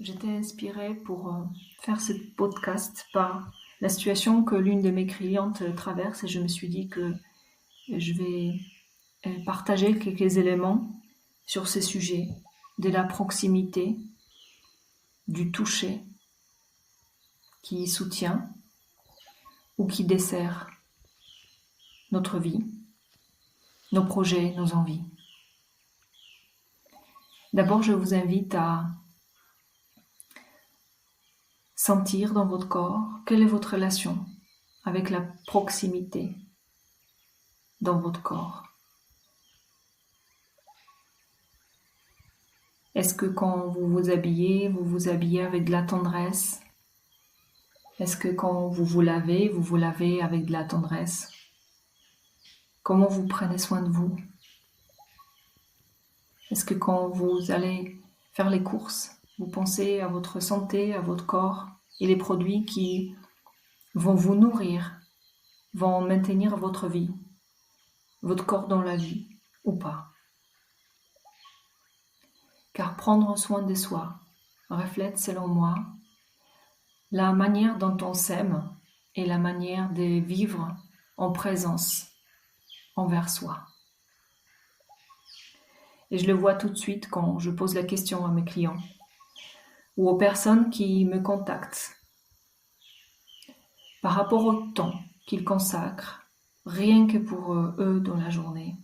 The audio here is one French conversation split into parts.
J'étais inspirée pour faire ce podcast par la situation que l'une de mes clientes traverse et je me suis dit que je vais partager quelques éléments sur ces sujets, de la proximité, du toucher qui soutient ou qui dessert notre vie, nos projets, nos envies. D'abord, je vous invite à sentir dans votre corps quelle est votre relation avec la proximité dans votre corps. Est-ce que quand vous vous habillez avec de la tendresse? Est-ce que quand vous vous lavez avec de la tendresse? Comment vous prenez soin de vous? Est-ce que quand vous allez faire les courses, vous pensez à votre santé, à votre corps et les produits qui vont vous nourrir, vont maintenir votre vie, votre corps dans la vie ou pas? Car prendre soin de soi reflète, selon moi, la manière dont on s'aime et la manière de vivre en présence envers soi. Et je le vois tout de suite quand je pose la question à mes clients ou aux personnes qui me contactent par rapport au temps qu'ils consacrent rien que pour eux dans la journée.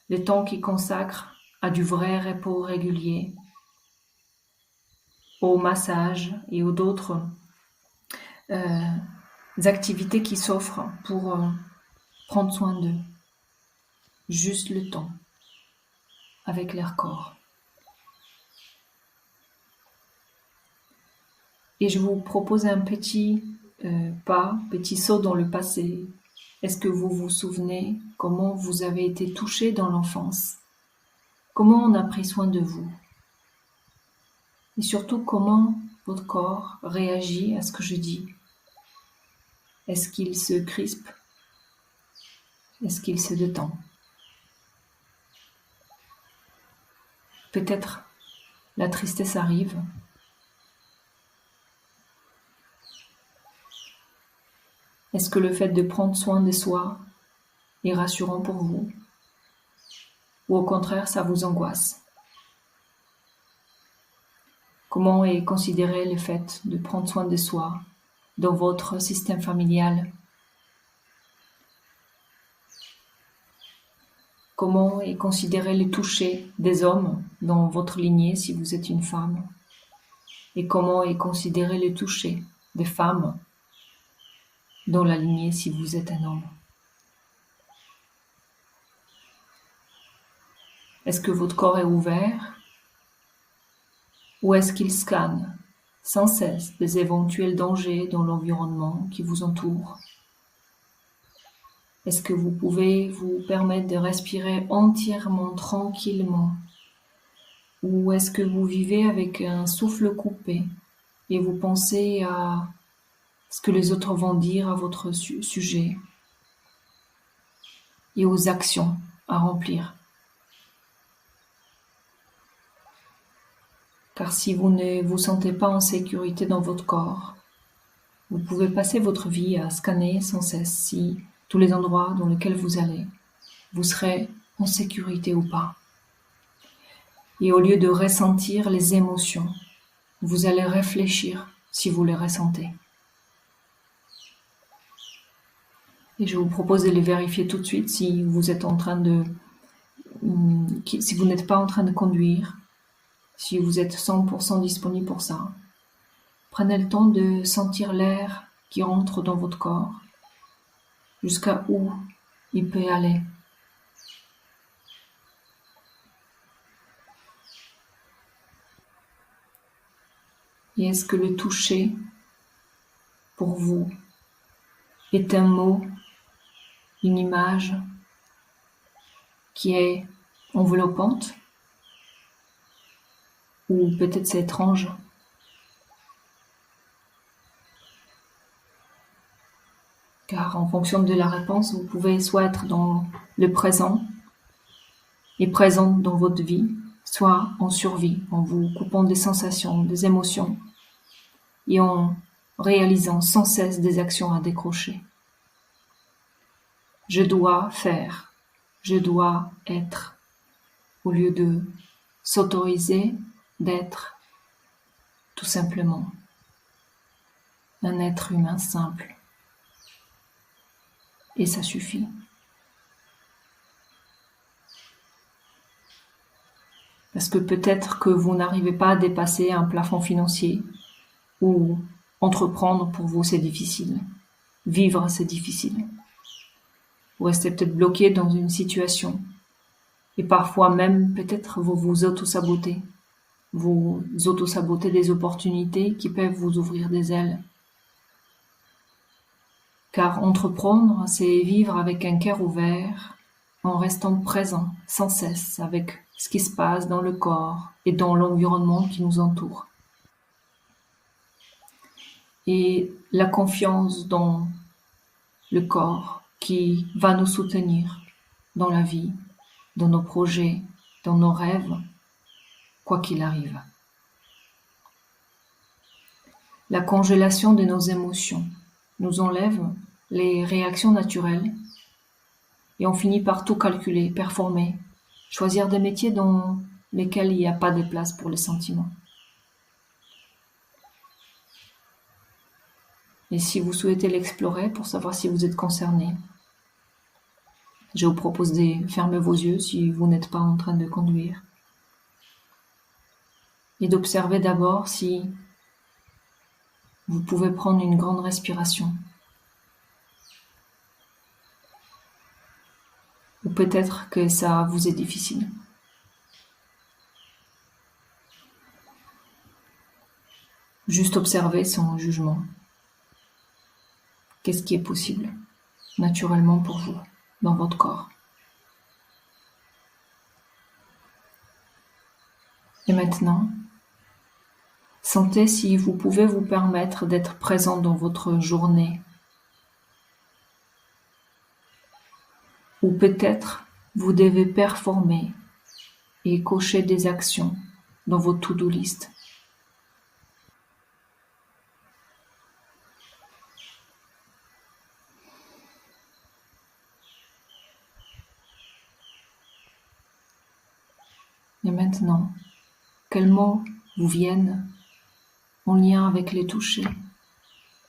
Le temps qu'ils consacrent à du vrai repos régulier, au massage et aux d'autres activités qui s'offrent pour prendre soin d'eux. Juste le temps avec leur corps. Et je vous propose un petit petit saut dans le passé. Est-ce que vous vous souvenez comment vous avez été touché dans l'enfance? Comment on a pris soin de vous? Et surtout, comment votre corps réagit à ce que je dis? Est-ce qu'il se crispe? Est-ce qu'il se détend? Peut-être la tristesse arrive. Est-ce que le fait de prendre soin de soi est rassurant pour vous? Ou au contraire, ça vous angoisse? Comment est considéré le fait de prendre soin de soi dans votre système familial? Comment est considéré le toucher des hommes dans votre lignée si vous êtes une femme? Et comment est considéré le toucher des femmes dans la lignée si vous êtes un homme? Est-ce que votre corps est ouvert? Ou est-ce qu'il scanne sans cesse des éventuels dangers dans l'environnement qui vous entoure? Est-ce que vous pouvez vous permettre de respirer entièrement, tranquillement? Ou est-ce que vous vivez avec un souffle coupé et vous pensez à ce que les autres vont dire à votre sujet et aux actions à remplir? Car si vous ne vous sentez pas en sécurité dans votre corps, vous pouvez passer votre vie à scanner sans cesse si tous les endroits dans lesquels vous allez, vous serez en sécurité ou pas. Et au lieu de ressentir les émotions, vous allez réfléchir si vous les ressentez. Et je vous propose de les vérifier tout de suite si vous êtes en train de, si vous n'êtes pas en train de conduire, si vous êtes 100% disponible pour ça. Prenez le temps de sentir l'air qui entre dans votre corps, jusqu'à où il peut aller. Et est-ce que le toucher, pour vous, est un mot, une image qui est enveloppante? Ou peut-être c'est étrange? Car en fonction de la réponse, vous pouvez soit être dans le présent et présente dans votre vie, soit en survie, en vous coupant des sensations, des émotions, et en réalisant sans cesse des actions à décrocher. Je dois faire, je dois être, au lieu de s'autoriser d'être tout simplement un être humain simple. Et ça suffit. Parce que peut-être que vous n'arrivez pas à dépasser un plafond financier, ou entreprendre pour vous c'est difficile, vivre c'est difficile. Vous restez peut-être bloqué dans une situation, et parfois même peut-être vous vous auto-sabotez. Vous auto-sabotez des opportunités qui peuvent vous ouvrir des ailes. Car entreprendre, c'est vivre avec un cœur ouvert, en restant présent sans cesse avec ce qui se passe dans le corps et dans l'environnement qui nous entoure. Et la confiance dans le corps qui va nous soutenir dans la vie, dans nos projets, dans nos rêves, quoi qu'il arrive. La congélation de nos émotions nous enlève les réactions naturelles et on finit par tout calculer, performer, choisir des métiers dans lesquels il n'y a pas de place pour les sentiments. Et si vous souhaitez l'explorer pour savoir si vous êtes concerné, je vous propose de fermer vos yeux si vous n'êtes pas en train de conduire et d'observer d'abord si vous pouvez prendre une grande respiration. Ou peut-être que ça vous est difficile. Juste observer sans jugement. Qu'est-ce qui est possible, naturellement pour vous, dans votre corps. Et maintenant, sentez si vous pouvez vous permettre d'être présent dans votre journée. Ou peut-être vous devez performer et cocher des actions dans vos to-do list. Et maintenant, quels mots vous viennent en lien avec les touchés,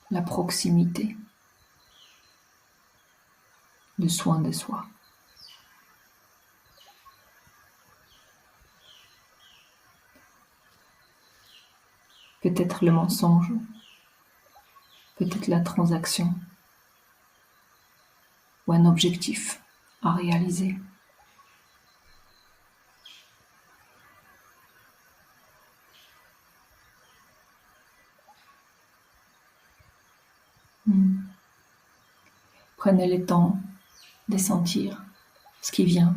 la proximité, le soin de soi? Peut-être le mensonge, peut-être la transaction, ou un objectif à réaliser. Prenez le temps de sentir ce qui vient.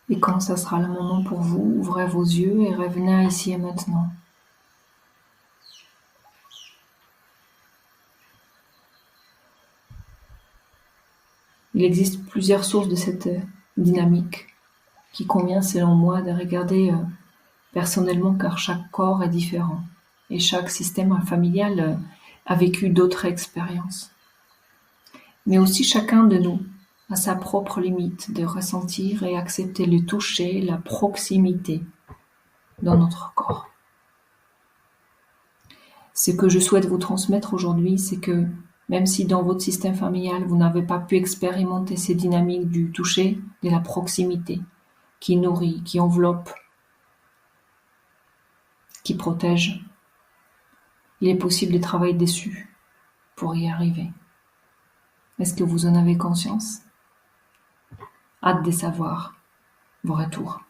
Et quand ça sera le moment pour vous, ouvrez vos yeux et revenez à ici et maintenant. Il existe plusieurs sources de cette dynamique qui convient selon moi de regarder personnellement car chaque corps est différent et chaque système familial a vécu d'autres expériences. Mais aussi chacun de nous a sa propre limite de ressentir et accepter le toucher, la proximité dans notre corps. Ce que je souhaite vous transmettre aujourd'hui, c'est que même si dans votre système familial, vous n'avez pas pu expérimenter ces dynamiques du toucher, de la proximité, qui nourrit, qui enveloppe, qui protège, il est possible de travailler dessus pour y arriver. Est-ce que vous en avez conscience? Hâte de savoir vos retours.